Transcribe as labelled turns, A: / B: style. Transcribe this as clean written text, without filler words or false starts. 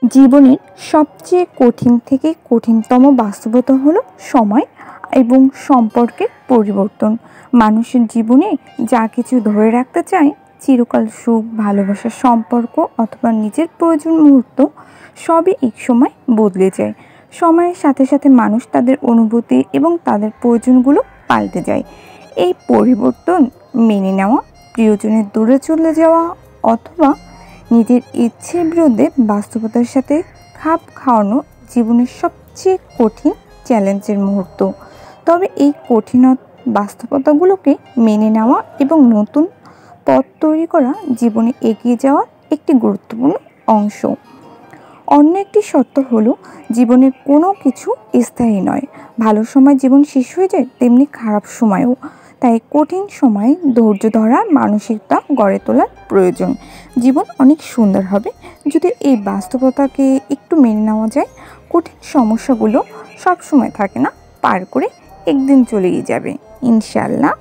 A: জীবনের সবচেয়ে কঠিন থেকে কঠিনতম বাস্তবতা হলো সময় এবং সম্পর্কের পরিবর্তন। মানুষের জীবনে যা কিছু ধরে রাখতে চায়, চিরকাল সুখ, ভালোবাসার সম্পর্ক অথবা নিজের প্রয়োজন মুহূর্ত, সবই এক সময় বদলে যায়। সময়ের সাথে সাথে মানুষ তাদের অনুভূতি এবং তাদের প্রয়োজনগুলো পাল্টে যায়। এই পরিবর্তন মেনে নেওয়া, প্রিয়জনের দূরে চলে যাওয়া অথবা নিজের ইচ্ছের বিরুদ্ধে বাস্তবতার সাথে খাপ খাওয়ানো জীবনের সবচেয়ে কঠিন চ্যালেঞ্জের মুহূর্ত। তবে এই কঠিন বাস্তবতাগুলোকে মেনে নেওয়া এবং নতুন পথ তৈরি করা জীবনে এগিয়ে যাওয়ার একটি গুরুত্বপূর্ণ অংশ। অন্য একটি শর্ত হলো, জীবনের কোনো কিছু স্থায়ী নয়। ভালো সময় জীবন শেষ হয়ে যায়, তেমনি খারাপ সময়ও। তাই কঠিন সময়ে ধৈর্য ধরা, মানসিকতা গড়ে তোলার প্রয়োজন। জীবন অনেক সুন্দর হবে যদি এই বাস্তবতাকে একটু মেনে নেওয়া যায়। কঠিন সমস্যাগুলো সব সময় থাকে না, পার করে একদিন চলেই যাবে ইনশাআল্লাহ।